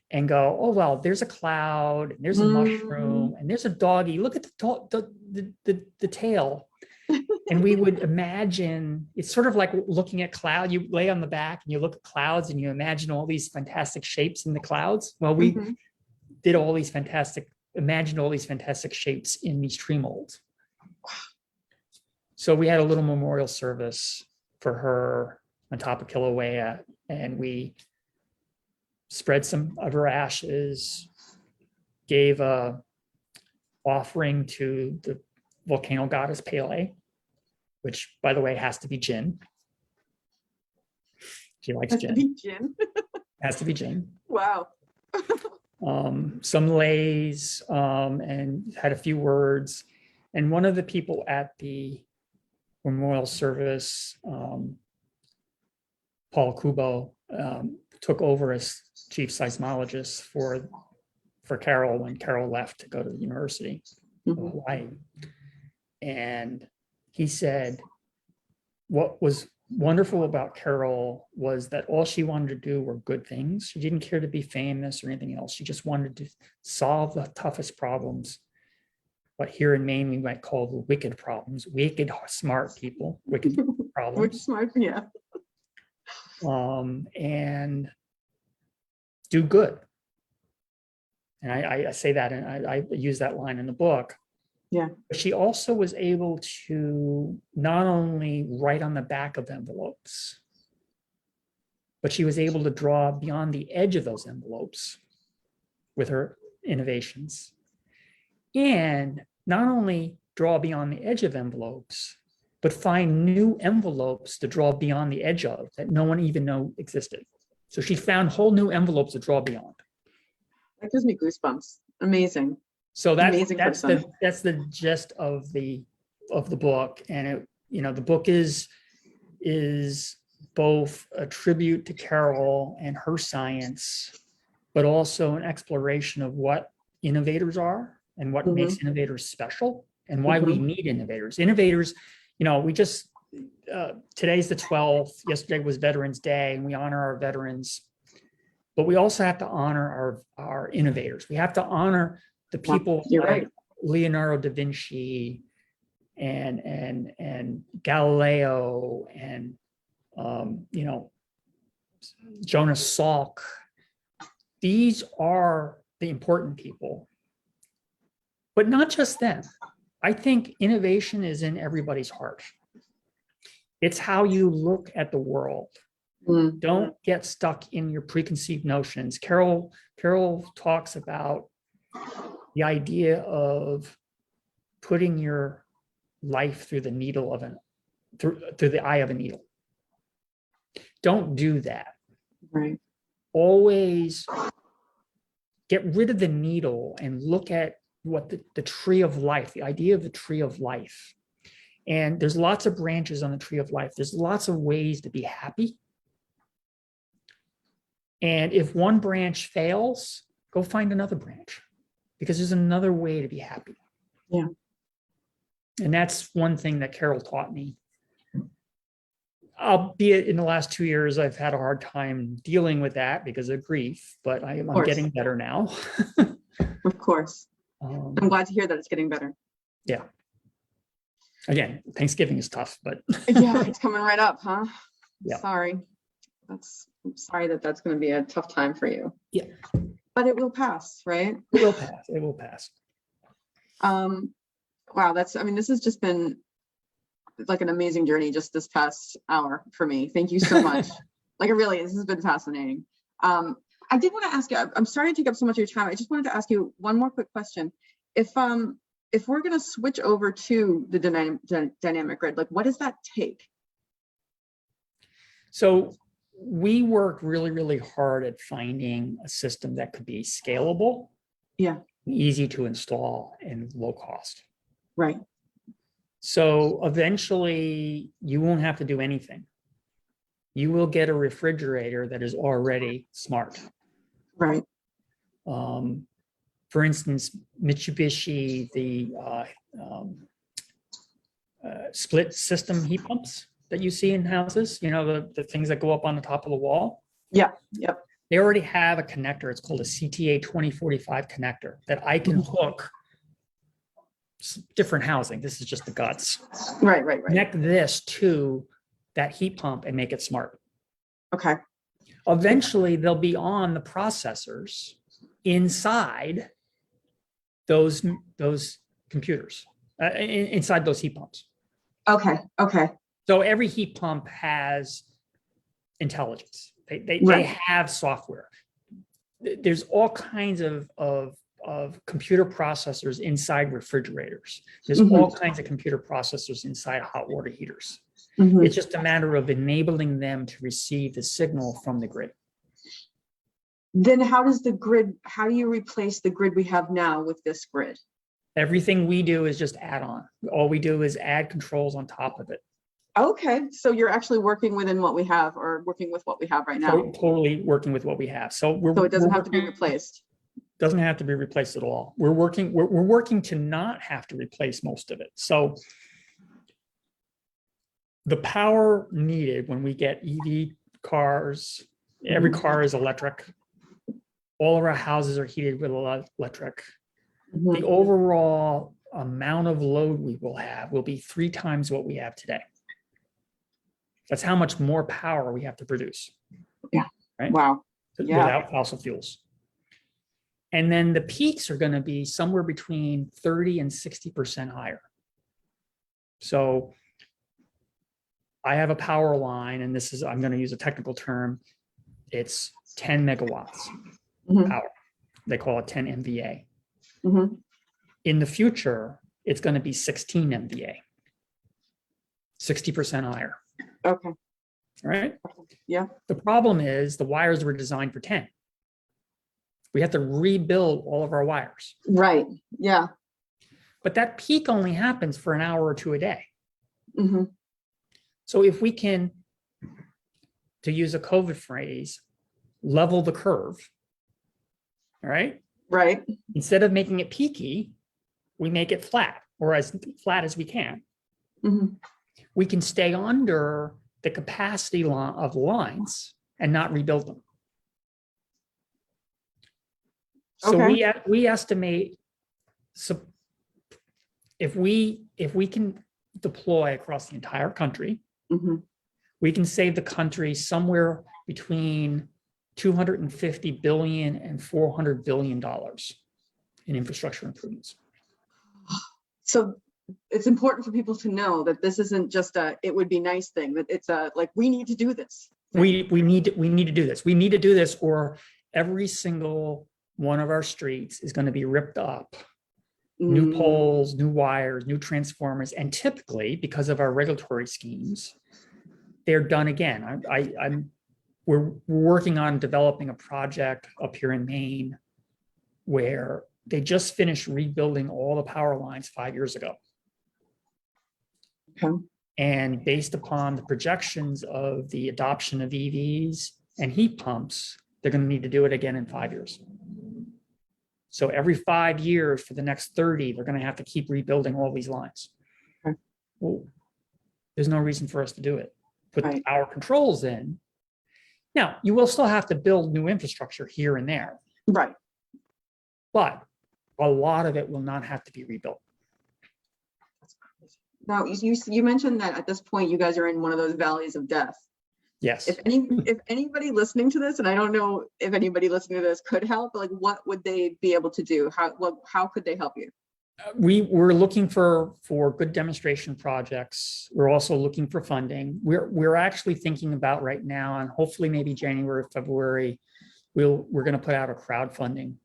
and go, oh, well, there's a cloud, and there's a mushroom, and there's a doggy. Look at the tail. And we would imagine, it's sort of like looking at cloud. You lay on the back and you look at clouds and you imagine all these fantastic shapes in the clouds. Well, we did imagined all these fantastic shapes in these tree molds. So we had a little memorial service for her on top of Kilauea, and we spread some of her ashes, gave a offering to the volcano goddess Pele, which, by the way, has to be gin. She likes gin. Has to be gin. Wow. Some lays, and had a few words. And one of the people at the memorial service, Paul Kubo, took over as chief seismologist for Carol when Carol left to go to the University of Hawaii. And he said, what was wonderful about Carol was that all she wanted to do were good things. She didn't care to be famous or anything else. She just wanted to solve the toughest problems. What here in Maine we might call the wicked problems, wicked smart people, wicked problems. Wicked smart, yeah. And do good. And I say that, and I use that line in the book. Yeah. But she also was able to not only write on the back of envelopes, but she was able to draw beyond the edge of those envelopes with her innovations. And not only draw beyond the edge of envelopes, but find new envelopes to draw beyond the edge of that no one even knew existed. So she found whole new envelopes to draw beyond. That gives me goosebumps. Amazing. So that's the gist of the book. And the book is both a tribute to Carol and her science, but also an exploration of what innovators are and what makes innovators special and why we need innovators. Innovators, we just, today's the 12th, yesterday was Veterans Day, and we honor our veterans, but we also have to honor our innovators. We have to honor the people like Leonardo da Vinci and Galileo and, Jonas Salk. These are the important people. But not just them. I think innovation is in everybody's heart. It's how you look at the world. Don't get stuck in your preconceived notions. Carol talks about the idea of putting your life through the needle of through the eye of a needle. Don't do that. Right. Always get rid of the needle and look at what the tree of life, the idea of the tree of life. And there's lots of branches on the tree of life. There's lots of ways to be happy. And if one branch fails, go find another branch. because there's another way to be happy. Yeah. And that's one thing that Carol taught me. Albeit in the last 2 years, I've had a hard time dealing with that because of grief, but I'm getting better now. Of course. I'm glad to hear that it's getting better. Yeah. Again, Thanksgiving is tough, but yeah, it's coming right up, huh? Yeah. Sorry. I'm sorry that's going to be a tough time for you. Yeah. But it will pass, right? It will pass. It will pass. Wow, this has just been like an amazing journey just this past hour for me. Thank you so much. Like it really is. This has been fascinating. I did want to ask you, I'm sorry to take up so much of your time. I just wanted to ask you one more quick question. If we're going to switch over to the dynamic grid, like what does that take? So we worked really, really hard at finding a system that could be scalable, easy to install, and low cost. Right. So eventually you won't have to do anything. You will get a refrigerator that is already smart. Right. For instance, Mitsubishi, the split system heat pumps that you see in houses, the things that go up on the top of the wall. Yeah. Yep. They already have a connector. It's called a CTA 2045 connector that I can hook different housing. This is just the guts. Right. Connect this to that heat pump and make it smart. Okay. Eventually, they'll be on the processors inside those computers, inside those heat pumps. Okay. So every heat pump has intelligence. They have software. There's all kinds of computer processors inside refrigerators. There's all kinds of computer processors inside hot water heaters. It's just a matter of enabling them to receive the signal from the grid. Then how do you replace the grid we have now with this grid? Everything we do is just add on. All we do is add controls on top of it. Okay, so you're actually working within what we have, or working with what we have right now. Totally working with what we have. So it doesn't have to be replaced. Doesn't have to be replaced at all. We're working to not have to replace most of it. So the power needed when we get EV cars, every car is electric. All of our houses are heated with electric. The overall amount of load we will have will be 3 times what we have today. That's how much more power we have to produce. Yeah. Right. Wow. Yeah. Without fossil fuels. And then the peaks are going to be somewhere between 30 and 60% higher. So I have a power line, and I'm going to use a technical term. It's 10 megawatts power. They call it 10 MVA. In the future, it's going to be 16 MVA, 60% higher. Okay. All right. Yeah. The problem is the wires were designed for 10. We have to rebuild all of our wires. Right. Yeah. But that peak only happens for an hour or 2 a day. So if we can, to use a COVID phrase, level the curve, all right? Right. Instead of making it peaky, we make it flat, or as flat as we can. We can stay under the capacity of lines and not rebuild them. So we estimate, so if we can deploy across the entire country, we can save the country somewhere between $250 billion and $400 billion in infrastructure improvements. So it's important for people to know that this isn't just it would be nice thing, that it's we need to do this. We need to do this. We need to do this, or every single one of our streets is going to be ripped up. New poles, new wires, new transformers, and typically, because of our regulatory schemes, they're done again. We're working on developing a project up here in Maine where they just finished rebuilding all the power lines 5 years ago. Okay. And based upon the projections of the adoption of EVs and heat pumps, they're going to need to do it again in 5 years. So every 5 years for the next 30, they're going to have to keep rebuilding all these lines. Okay. Well, there's no reason for us to do it. Put Right. our controls in. Now, you will still have to build new infrastructure here and there, Right. but a lot of it will not have to be rebuilt. Now, you mentioned that at this point, you guys are in one of those valleys of death. Yes. If anybody listening to this, and I don't know if anybody listening to this could help, like what would they be able to do? How could they help you? We're looking for good demonstration projects. We're also looking for funding. We're actually thinking about right now, and hopefully maybe January, February, we're going to put out a crowdfunding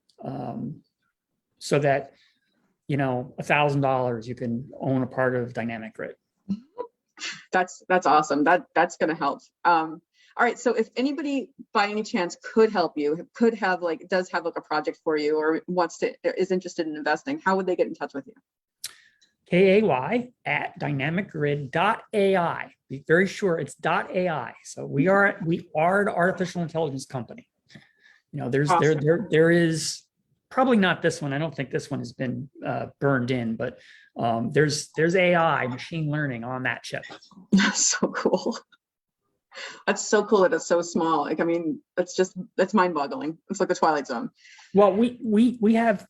so that, you know, $1,000 you can own a part of Dynamic Grid. That's awesome. That's going to help. All right. So if anybody by any chance could help you, does have like a project for you, or is interested in investing, how would they get in touch with you? KAY@dynamicgrid.ai. Be very sure it's .ai. So we are an artificial intelligence company. You know, Awesome. there is probably not this one. I don't think this one has been burned in, but there's AI, machine learning on that chip. That's so cool. That's so cool that it's so small. Like, I mean, that's mind boggling. It's like the Twilight Zone. Well, we have,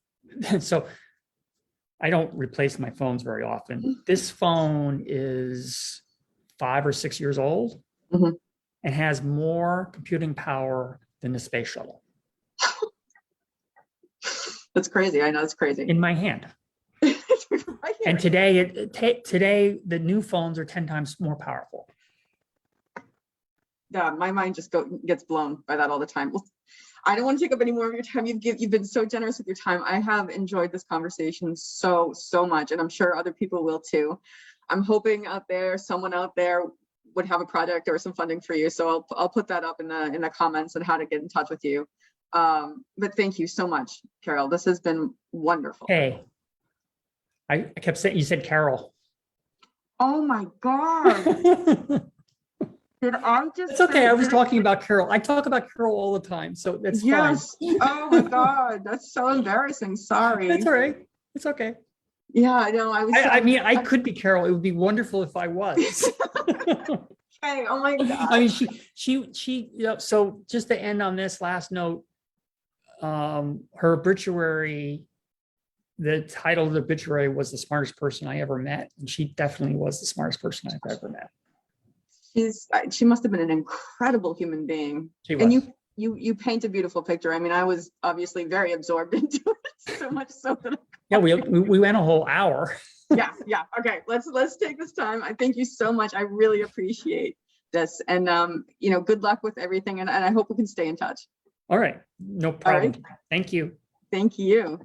so I don't replace my phones very often. This phone is 5 or 6 years old and has more computing power than the space shuttle. That's crazy. I know it's crazy. In my hand. Right here. And today the new phones are 10 times more powerful. Yeah, my mind just gets blown by that all the time. Well, I don't want to take up any more of your time. You've been so generous with your time. I have enjoyed this conversation so much, and I'm sure other people will too. I'm hoping someone out there would have a project or some funding for you. So I'll put that up in the comments and how to get in touch with you. But thank you so much, Carol. This has been wonderful. Hey, I kept saying, you said Carol. Oh my God. Did I just? It's okay. I was talking about Carol. I talk about Carol all the time, so that's fine. Oh my God, that's so embarrassing. Sorry. That's all right. It's okay. Yeah, I know. I mean, I could be Carol. It would be wonderful if I was. Okay. Oh my God. I mean, she. You know, so just to end on this last note, her obituary. The title of the obituary was "The Smartest Person I Ever Met," and she definitely was the smartest person I've ever met. She must have been an incredible human being. She was. And you paint a beautiful picture. I mean, I was obviously very absorbed into it, so much so that yeah, we went a whole hour. yeah. Okay, let's take this time. I thank you so much. I really appreciate this, and you know, good luck with everything, and I hope we can stay in touch. All right, no problem. All right. Thank you. Thank you.